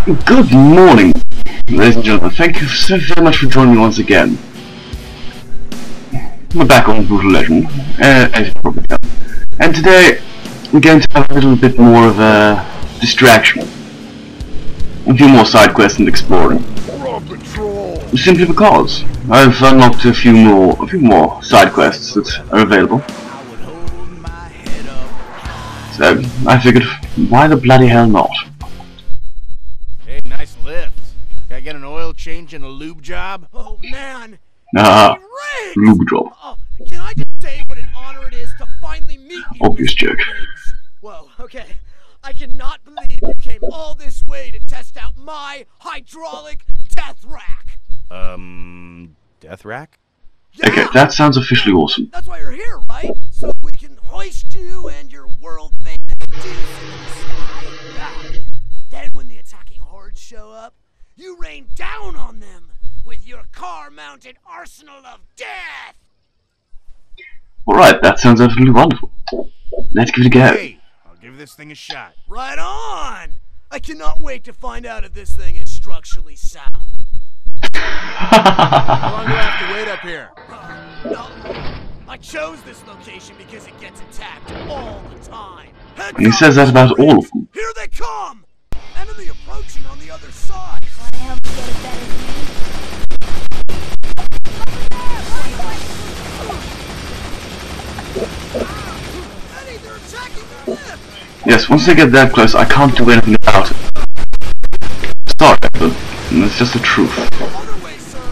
Good morning, ladies and gentlemen. Thank you so very much for joining me once again. We're back on Brutal Legend, as you probably know. And today, we're going to have a little bit more of a distraction. A few more side quests and exploring. Simply because I've unlocked a few more side quests that are available. So, I figured, why the bloody hell not? Hey, nice lift. Can I get an oil change and a lube job? Oh man! Ah, Hey, lube job. oh, can I just say what an honor it is to finally meet you, Obvious Mr. joke. Riggs? Whoa, okay. I cannot believe you came all this way to test out my hydraulic death rack. Death rack? Yeah, Okay, that sounds officially awesome. that's why you're here, right? So we can hoist you and your world-famous juice into the sky. Yeah. Then when the attacking hordes show up, you rain down on them with your car-mounted arsenal of death! Alright, that sounds absolutely wonderful. Let's give it a go. Hey, I'll give this thing a shot. Right on! I cannot wait to find out if this thing is structurally sound. How long do I have to wait up here? No. I chose this location because it gets attacked all the time. And he says that about all of them. Here they come! Enemy approaching on the other side. Wanna help me get a better view? Eddie, they're attacking the lift! Yes, once they get that close, I can't do anything about it. Sorry, but it's just the truth. Other way, sir!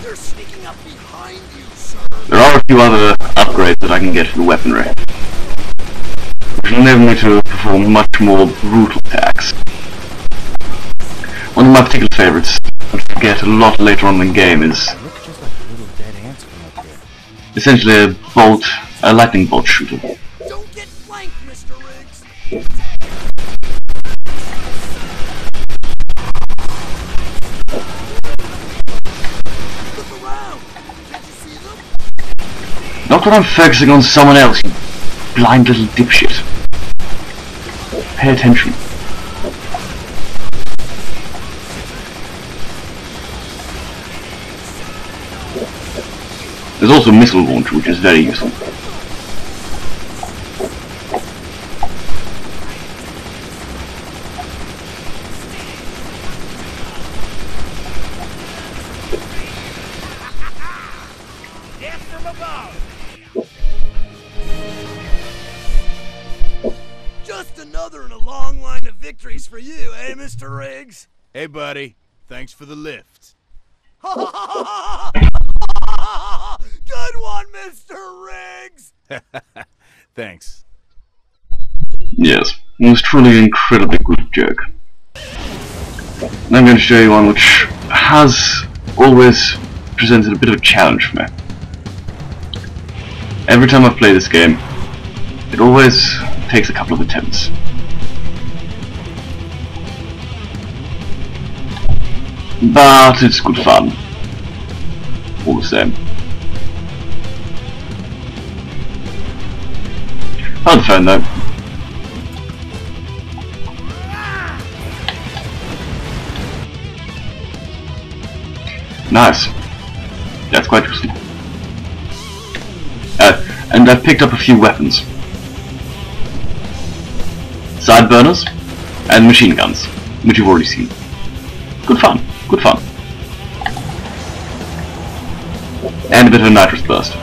They're sneaking up behind you, sir! There are a few other upgrades that I can get for the weaponry, which will enable me to perform much more brutal attacks. One of my particular favorites, which I get a lot later on in the game, is They look just like little dead ants from up here. essentially a lightning bolt shooter. Don't get flanked, Mr. Riggs! Look around! Can't you see them? Not when I'm focusing on someone else, you blind little dipshit. Pay attention. There's also a missile launcher, which is very useful. Death from above! Just another in a long line of victories for you, eh, Mr. Riggs? Hey, buddy. Thanks for the lift. Good one, Mr. Riggs! Thanks. Yes, it was truly an incredibly good joke. And I'm going to show you one which has always presented a bit of a challenge for me. Every time I play this game, it always takes a couple of attempts. But it's good fun, all the same. On the phone though. Nice. That's quite useful. And I've picked up a few weapons. Side burners and machine guns, which you've already seen. Good fun. Good fun. And a bit of a nitrous burst.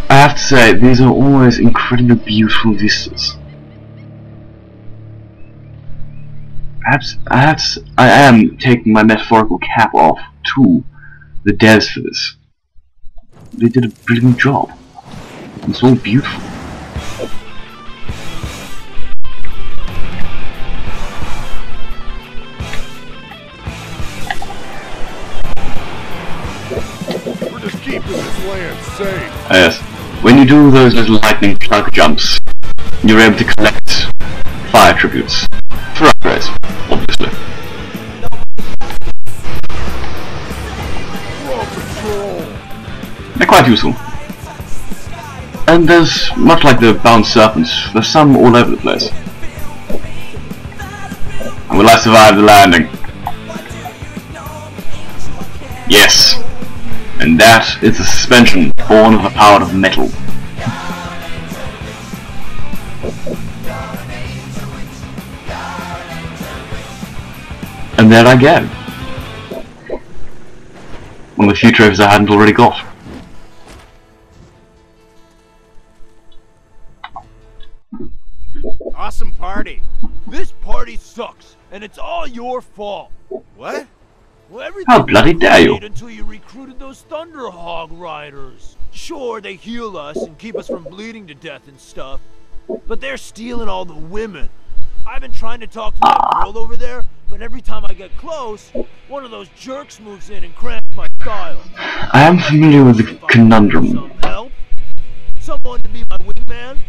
I have to say, these are always incredibly beautiful vistas. Perhaps I am taking my metaphorical cap off to the devs for this. They did a brilliant job. It's all beautiful. Yes. When you do those little lightning plug jumps, you're able to collect fire tributes for upgrades, obviously. They're quite useful. And there's, much like the bound serpents, there's some all over the place. And will I survive the landing? Yes. And that is a suspension born of the power of metal. And there I go. One of the few trophies I hadn't already got. Awesome party. This party sucks, and it's all your fault. What? Well, everything How bloody dare you? until you recruited those Thunderhog riders. Sure, they heal us and keep us from bleeding to death and stuff, but they're stealing all the women. I've been trying to talk to that girl over there, but every time I get close, one of those jerks moves in and cramps my style. I am familiar with the conundrum, Some help? Someone to be my wingman?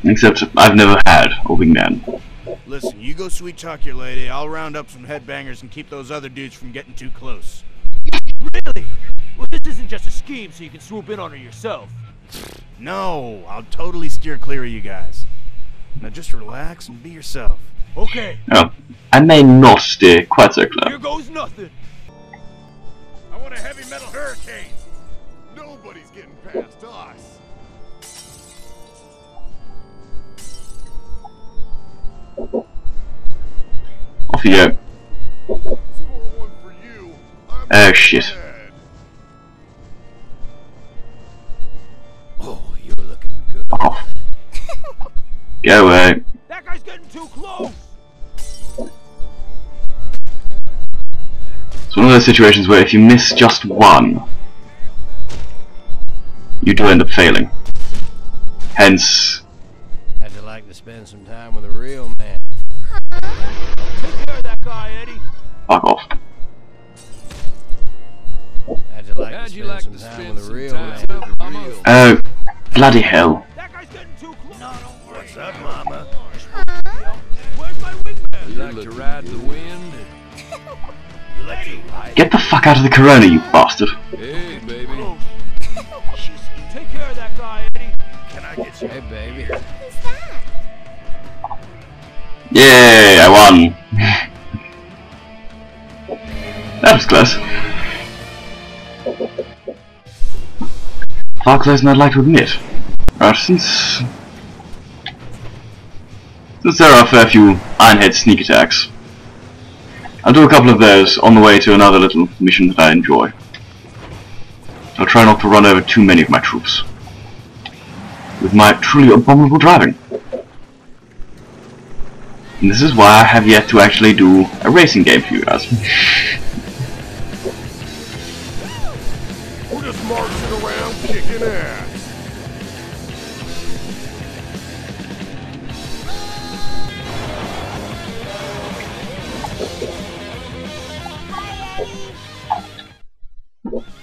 except I've never had a wingman. Listen, you go sweet talk your lady, I'll round up some headbangers and keep those other dudes from getting too close. Really? Well, this isn't just a scheme so you can swoop in on her yourself. No, I'll totally steer clear of you guys. Now just relax and be yourself. Okay, Oh, I may not steer quite so clear. here goes nothing. I want a heavy metal hurricane. Nobody's getting past us. Off you go. Score one for you. I'm Oh shit. dead. Oh, you're looking good. Fuck off. Go away. That guy's getting too close. It's one of those situations where if you miss just one, you do end up failing. Hence, How'd you like to spend some time with a real man? Take care of that guy, Eddie. fuck off. How'd you like to spend some time with a real man? Oh, bloody hell. That guy's getting too close. No, don't worry. What's up, mama? Where's my wingman? You like to ride the wind? You like to ride? Get the fuck out of the corona, you bastard. Hey, baby. Take care of that guy, Eddie. Can I get you? Hey, baby. Who's that? Yay, I won. That was close. Far closer than I'd like to admit. Right, since there are a fair few Ironhead sneak attacks, I'll do a couple of those on the way to another little mission that I enjoy. I'll try not to run over too many of my troops with my truly abominable driving. And this is why I have yet to actually do a racing game for you guys. We're just marching around kicking ass.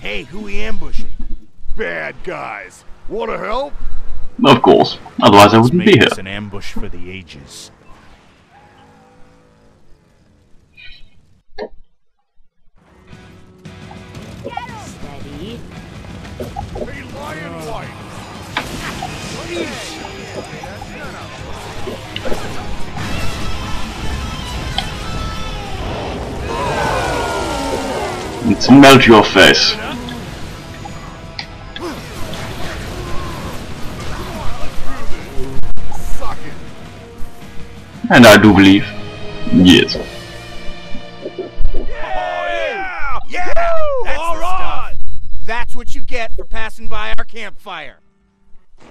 Hey, who we ambushing? Bad guys. Wanna help? Of course, otherwise I Let's wouldn't make be here. this an ambush for the ages. Steady. Hey, Lion White. Let's melt your face. Suck it. And I do believe, yes. Yeah! That's All the right. stuff. That's what you get for passing by our campfire.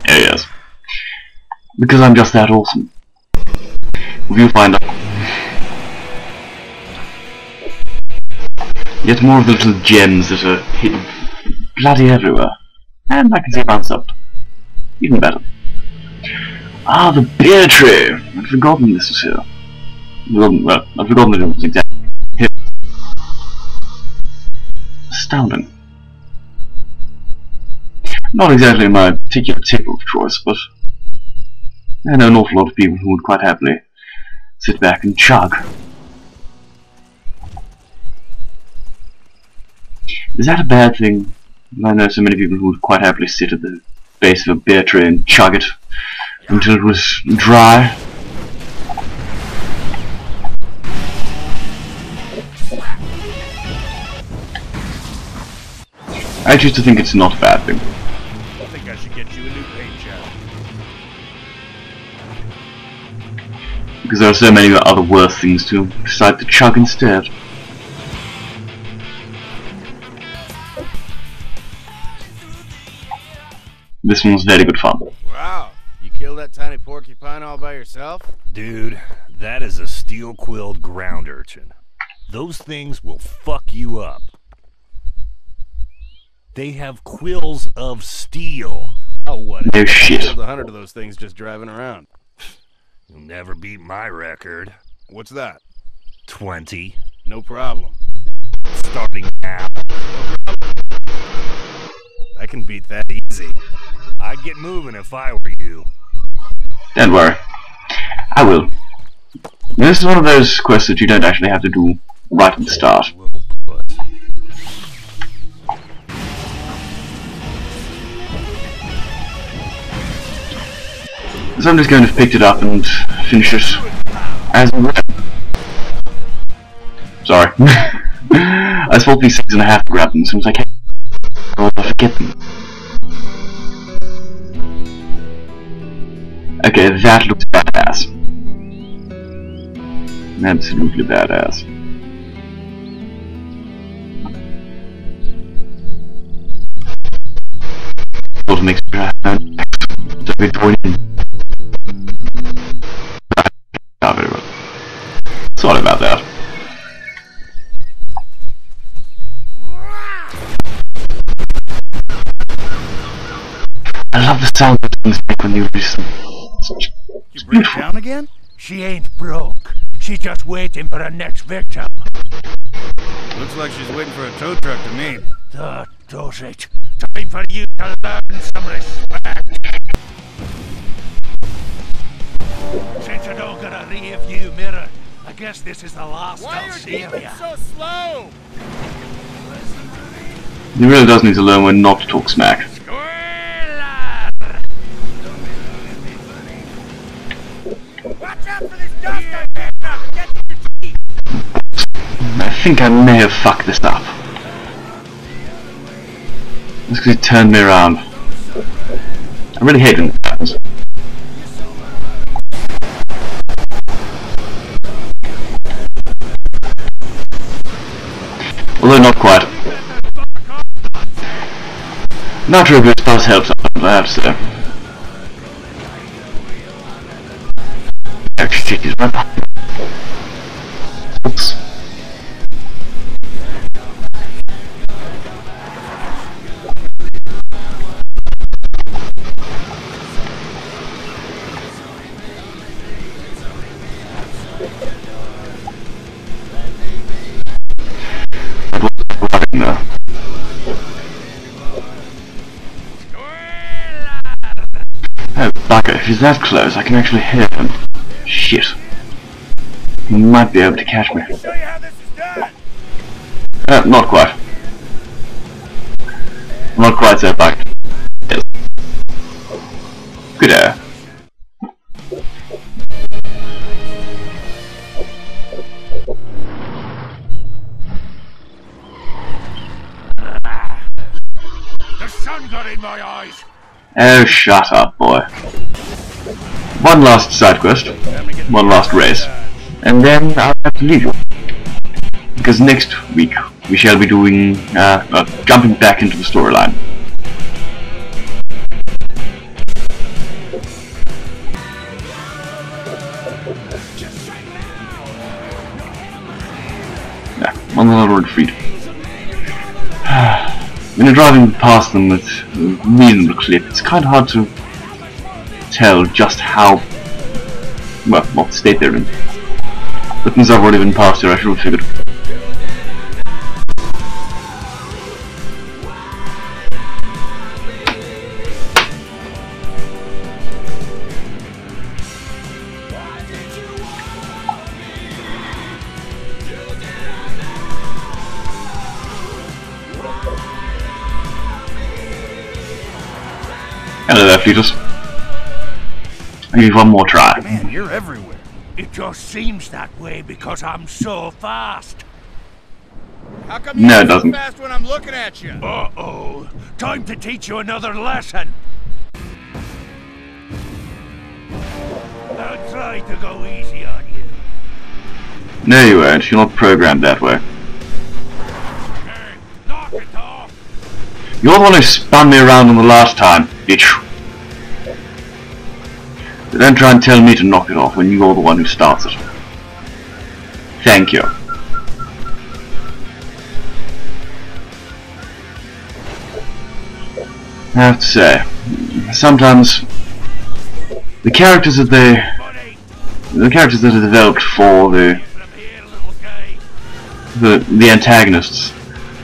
Yeah, yes. Because I'm just that awesome. We'll find out. Yet more of the little gems that are hidden bloody everywhere. And I can see bounce up. Even better. Ah, the beer tree! I'd forgotten this was here. Well, I'd forgotten that it was exactly here. Astounding. Not exactly my particular tip of choice, but I know an awful lot of people who would quite happily sit back and chug. Is that a bad thing? I know so many people who would quite happily sit at the base of a beer tray and chug it until it was dry. I choose to think it's not a bad thing. I think I should get you a new paint job. Because there are so many other worse things to decide to chug instead. This one's very good fun. Wow, you killed that tiny porcupine all by yourself? Dude, that is a steel-quilled ground urchin. Those things will fuck you up. They have quills of steel. Oh, what? No shit. I killed 100 of those things just driving around. You'll never beat my record. What's that? 20. No problem. Starting now. I can beat that easy. I'd get moving if I were you. Don't worry. I will. This is one of those quests that you don't actually have to do right at the start. Little puss. So I'm just going to pick it up and finish it as and when. Sorry. I spot these things and I have to grab them as soon as I can. Or I forget them. Okay, that looks badass. Absolutely badass. Also makes me so we join in. Not very well. Sorry about that. I love the sound that things make when you listen. You bring it down again? She ain't broke. She's just waiting for her next victim. Looks like she's waiting for a tow truck to me. That does it. Time for you to learn some respect. Since I don't got a rear view mirror, I guess this is the last I'll see of ya. so slow? He really does need to learn when not to talk smack. Watch out for this dust I get to your teeth! I think I may have fucked this up. Just because he turned me around. I really hate when that happens. Although not quite. Natural boost does help sometimes, I have to say. Oh shit, he's right behind me. Oops. No. Oh, bugger, if he's that close, I can actually hear him. Shit. He might be able to catch me. Show you how this is done! Not quite. Not quite so bugged. Yes. Good air. The sun got in my eyes. Oh, shut up, boy. One last side quest, one last race, and then I'll have to leave you. Because next week we shall be doing, jumping back into the storyline. Yeah, one already freed. When you're driving past them with a reasonable clip, it's kind of hard to tell just how, well, what state they're in. But since I've already been past here, I should have figured. Hello there, Fleetus. I'll give you one more try. Man, you're everywhere. It just seems that way because I'm so fast. How come you No, it act so doesn't. fast when I'm looking at you? Uh-oh. Time to teach you another lesson. I'll try to go easy on you. No, you won't. You're not programmed that way. Hey, knock it off. You're the one who spun me around on the last time, bitch. But don't try and tell me to knock it off when you're the one who starts it. Thank you. I have to say, sometimes the characters that are developed for the antagonists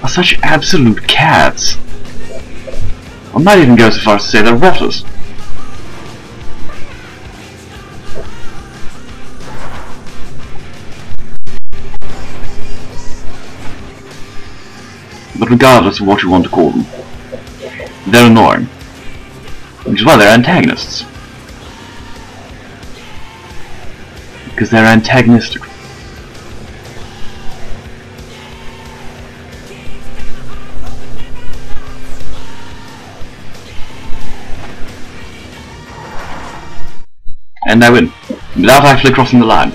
are such absolute cats. I might even go so far as to say they're rotters. But regardless of what you want to call them, they're annoying. Which is why they're antagonists. Because they're antagonistic. And I win, without actually crossing the line.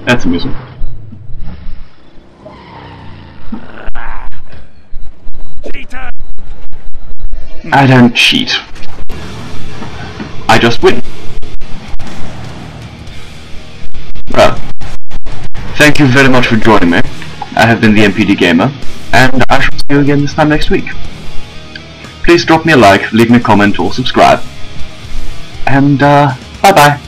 That's amusing. I don't cheat. I just win. Well, thank you very much for joining me. I have been the MPD Gamer, and I shall see you again this time next week. Please drop me a like, leave me a comment, or subscribe. And, bye-bye.